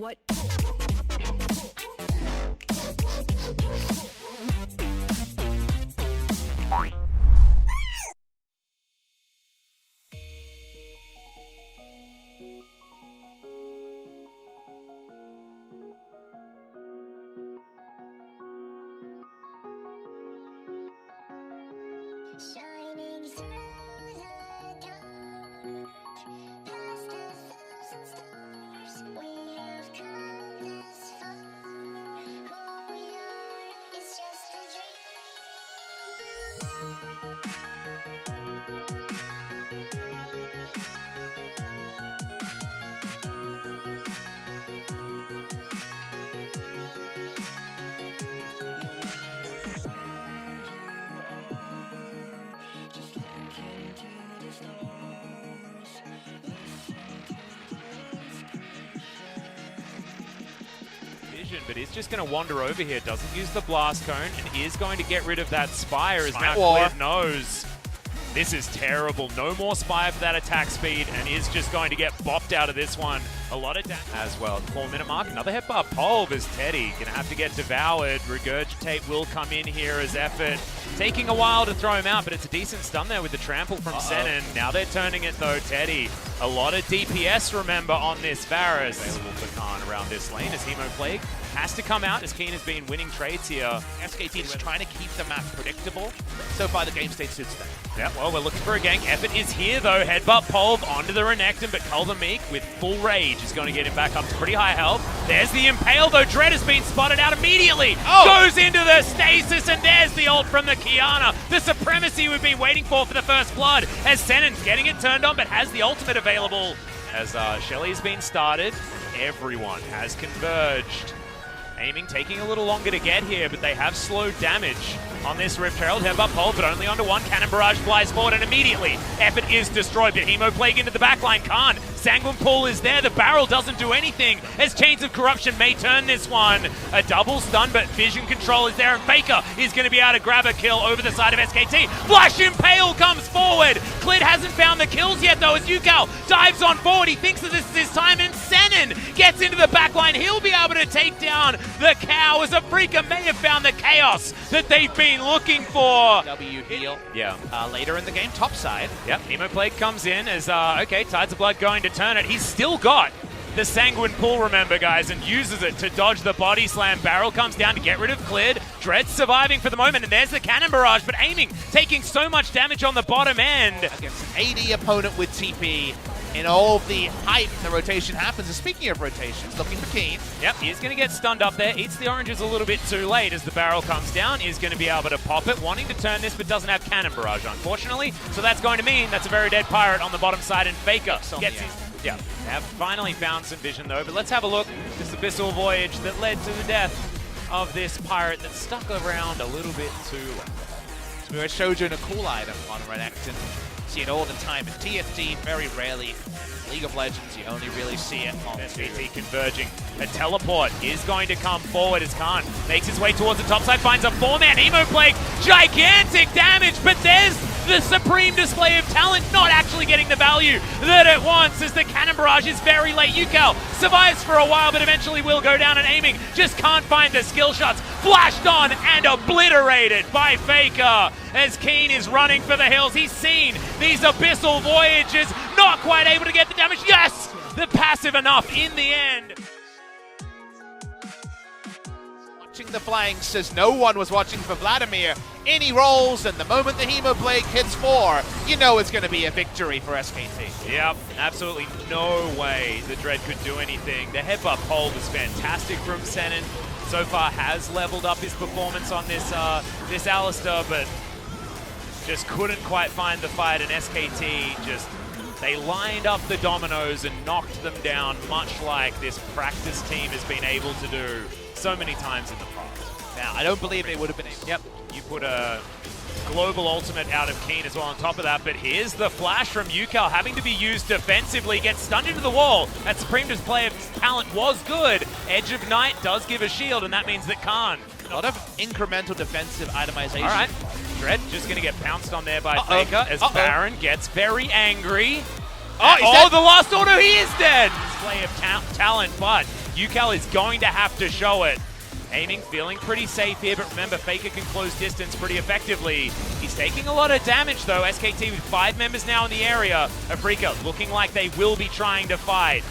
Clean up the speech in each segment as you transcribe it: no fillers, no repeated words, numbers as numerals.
What? Shining through the dark, past 1,000 stars, we have come this far. Who we are is just a but he's just going to wander over here, doesn't use the blast cone, and is going to get rid of that Spire as now Clid knows. This is terrible. No more Spire for that attack speed, and is just going to get bopped out of this one. A lot of damage as well. 4-minute mark, another headbutt. Pulv is Teddy. Gonna have to get devoured. Regurgitate will come in here as effort. Taking a while to throw him out, but it's a decent stun there with the trample from Senin. Now they're turning it though, Teddy. A lot of DPS, remember, on this Varus. Available for Khan around this lane as Hemoplague has to come out as Keen has been winning trades here. SKT is trying to keep the map predictable. So far, the game state suits them. Yeah, well, we're looking for a gank. Effort is here, though. Headbutt Pulv onto the Renekton, but Kuldameek with full rage is going to get him back up to pretty high health. There's the Impale, though. Dread has been spotted out immediately. Goes into the stasis, and there's the ult from the Kiana. The supremacy we've been waiting for the first blood, as Senin's getting it turned on, but has the ultimate available. As Shelly's been started, everyone has converged. Aiming, taking a little longer to get here, but they have slowed damage on this Rift Herald. Headbutt Pulv, but only onto one. Cannon Barrage flies forward, and immediately Effort is destroyed. But Hemoplague into the backline. Khan, Sanguine Pool is there. The barrel doesn't do anything, as Chains of Corruption may turn this one. A double stun, but Vision Control is there, and Faker is going to be able to grab a kill over the side of SKT. Flash Impale comes forward. Clid hasn't found the kills yet, though, as Yukao dives on forward. He thinks that this is his time, and Senin gets into the backline. He'll be able to take down the cow, as Afrika may have found the chaos that they've been looking for. W heal. Yeah. Later in the game, top side. Yep, Hemoplague comes in as, okay, Tides of Blood going to turn it. He's still got the Sanguine Pool, remember, guys, and uses it to dodge the body slam. Barrel comes down to get rid of Clid. Dread surviving for the moment, and there's the Cannon Barrage, but Aiming taking so much damage on the bottom end. Against an AD opponent with TP. In all of the hype, the rotation happens. And speaking of rotations, looking for Keen. Yep, he's going to get stunned up there. Eats the oranges a little bit too late as the barrel comes down. Is going to be able to pop it, wanting to turn this, but doesn't have Cannon Barrage, unfortunately. So that's going to mean that's a very dead Pirate on the bottom side, and Faker gets his... Yeah, they have finally found some vision, though. But let's have a look. This abyssal voyage that led to the death of this Pirate that stuck around a little bit too long. So we were Shoujo and a cool item on Renekton. See it all the time in TFT, very rarely. League of Legends, you only really see it on SKT converging. A teleport is going to come forward as Khan makes his way towards the top side, finds a 4-man Hemoplague, gigantic damage, but there's the supreme display of talent, not actually getting the value that it wants, as the Cannon Barrage is very late. Yukao survives for a while, but eventually will go down, and Aiming just can't find the skill shots. Flashed on and obliterated by Faker as Keen is running for the hills. He's seen these abyssal voyages, not quite able to get the damage. Yes, the passive enough in the end. Watching the flanks says no one was watching for Vladimir. In he rolls, and the moment the Hemoplague hits 4, you know it's going to be a victory for SKT. Yep, absolutely no way the Dread could do anything. The headbutt Pulv is fantastic from Senin. So far has leveled up his performance on this this Alistar, but just couldn't quite find the fight, and SKT just, they lined up the dominoes and knocked them down, much like this practice team has been able to do so many times in the past. Now, I don't believe they would have been able. Yep, you put a global ultimate out of Keen as well on top of that, but here's the flash from Yukao having to be used defensively, gets stunned into the wall. That Supreme display of talent was good. Edge of Night does give a shield, and that means that Khan. A lot of incremental defensive itemization. All right, Dread just going to get pounced on there by Faker as Baron gets very angry. Oh, the last auto, he is dead! Display of talent, but UCal is going to have to show it. Aiming, feeling pretty safe here, but remember, Faker can close distance pretty effectively. He's taking a lot of damage, though. SKT with 5 members now in the area. Afrika looking like they will be trying to fight.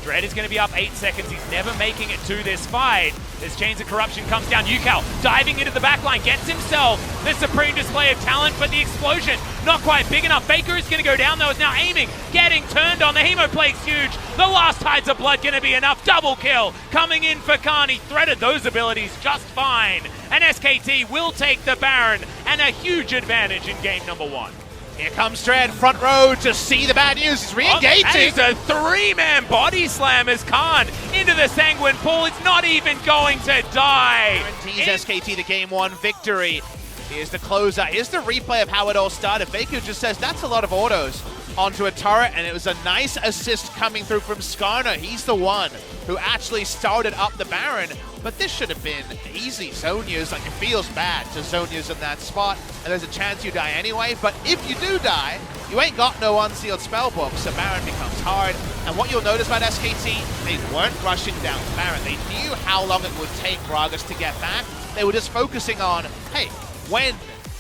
Dread is going to be up 8 seconds. He's never making it to this fight. As Chains of Corruption comes down, UCal diving into the backline, gets himself the supreme display of talent, but the explosion not quite big enough. Faker is going to go down, though. Is now aiming, getting turned on. The Hemoplague's huge. The last Tides of Blood going to be enough. Double kill coming in for Khan. He threaded those abilities just fine. And SKT will take the Baron and a huge advantage in game number 1. Here comes Dread, front row to see the bad news. He's re-engaging. That is a 3-man body slam as Khan into the Sanguine Pool. It's not even going to die. Guarantees SKT the game 1 victory. Here's the closer. Here's the replay of how it all started. Faker just says that's a lot of autos onto a turret, and it was a nice assist coming through from Skarner. He's the one who actually started up the Baron, but this should have been easy. Zhonya's, like, it feels bad to Zhonya's in that spot, and there's a chance you die anyway, but if you do die, you ain't got no unsealed spellbook, so Baron becomes hard. And what you'll notice about SKT, they weren't rushing down the Baron. They knew how long it would take Gragas to get back. They were just focusing on, hey, when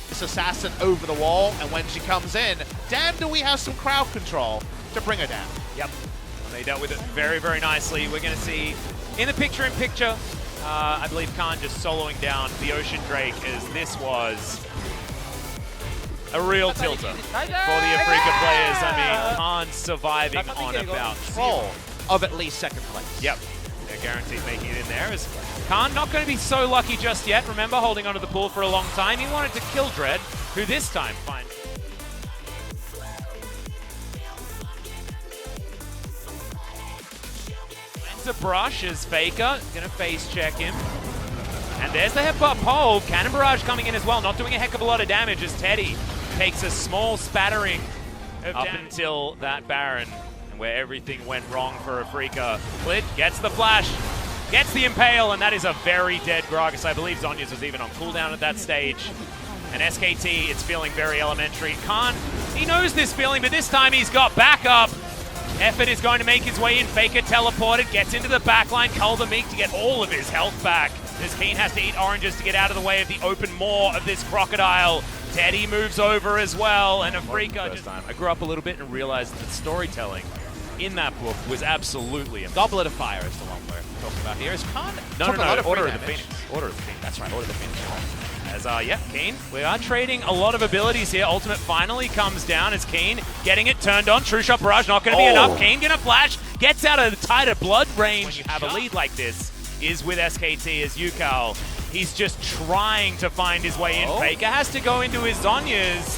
this assassin over the wall, and when she comes in, damn, do we have some crowd control to bring her down. Yep, they dealt with it very, very nicely. We're going to see in the picture-in-picture, I believe Khan just soloing down the Ocean Drake, as this was a real tilter for the Afrika players. I mean, Khan surviving on about control of at least second place. Yep, they're guaranteed making it in there. As Khan not going to be so lucky just yet. Remember, holding onto the pool for a long time. He wanted to kill Dread, who this time finds a brush as Faker going to face check him. And there's the headbutt pole. Cannon Barrage coming in as well, not doing a heck of a lot of damage as Teddy takes a small spattering up until that Baron, and where everything went wrong for Afrika. Flit gets the flash, gets the impale, and that is a very dead Gragas. I believe Zhonya's was even on cooldown at that stage. And SKT, it's feeling very elementary. Khan, he knows this feeling, but this time he's got backup. Effort is going to make his way in. Faker teleported, gets into the backline. Cull the Meek to get all of his health back, as Keen has to eat oranges to get out of the way of the open maw of this crocodile. Teddy moves over as well, and Afrika just... I grew up a little bit and realized that storytelling in that book was absolutely amazing. Goblet of Fire is the one we're talking about here. Is Khan? No, Order of the Phoenix. Order of the Phoenix. That's right, Order of the Phoenix. As, yeah, Keen, we are trading a lot of abilities here. Ultimate finally comes down as Keen getting it turned on. True Shot Barrage not going to be enough. Keen going to flash, gets out of the Tide of Blood range. When you have a lead like this, is with SKT as UCal. He's just trying to find his way in. Faker has to go into his Zhonya's,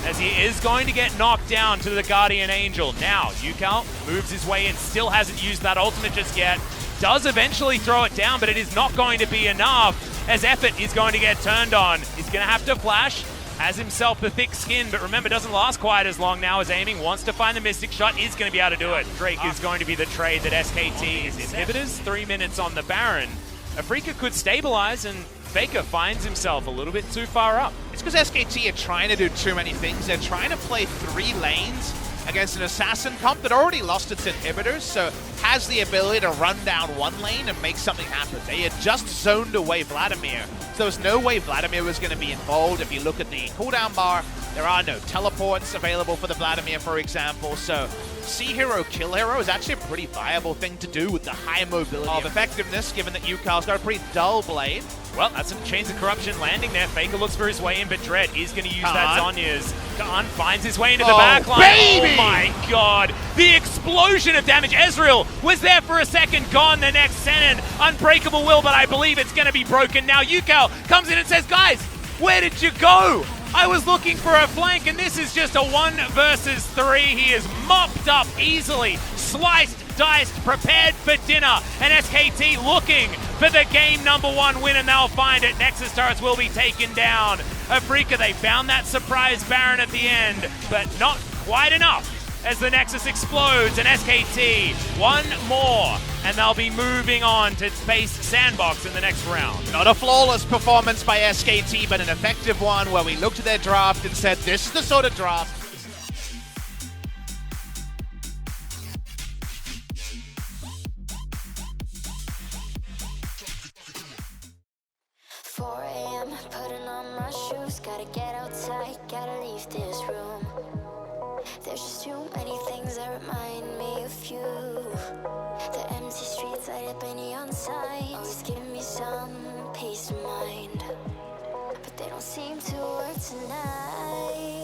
as he is going to get knocked down to the Guardian Angel. Now, UCal moves his way in, still hasn't used that ultimate just yet. Does eventually throw it down, but it is not going to be enough, as Effort is going to get turned on. He's going to have to flash, has himself the thick skin, but remember, doesn't last quite as long now as aiming. Wants to find the Mystic Shot, is going to be able to do it. Drake is going to be the trade that SKT's inhibitors. 3 minutes on the Baron. Afrika could stabilize, and Faker finds himself a little bit too far up. It's because SKT are trying to do too many things. They're trying to play 3 lanes against an assassin comp that already lost its inhibitors, so has the ability to run down one lane and make something happen. They had just zoned away Vladimir, so there was no way Vladimir was going to be involved. If you look at the cooldown bar, there are no teleports available for the Vladimir, for example, so see hero, kill hero is actually a pretty viable thing to do with the high mobility of effectiveness, given that UCal's got a pretty dull blade. Well, that's some Chains of Corruption landing there. Faker looks for his way in, but Dread is going to use that Zhonya's. Khan finds his way into the backline. Baby! Oh my god! The explosion of damage. Ezreal was there for a second, gone the next second. Unbreakable will, but I believe it's going to be broken now. UCal comes in and says, guys, where did you go? I was looking for a flank, and this is just a 1 versus 3. He is mopped up easily, sliced, diced, prepared for dinner, and SKT looking for the game number 1 win, and they'll find it. Nexus turrets will be taken down. Afrika, they found that surprise Baron at the end, but not quite enough as the Nexus explodes, and SKT, 1 more, and they'll be moving on to face Sandbox in the next round. Not a flawless performance by SKT, but an effective one where we looked at their draft and said, this is the sort of draft shoes. Gotta get outside, gotta leave this room. There's just too many things that remind me of you. The empty streets light up a neon sign, always giving me some peace of mind. But they don't seem to work tonight.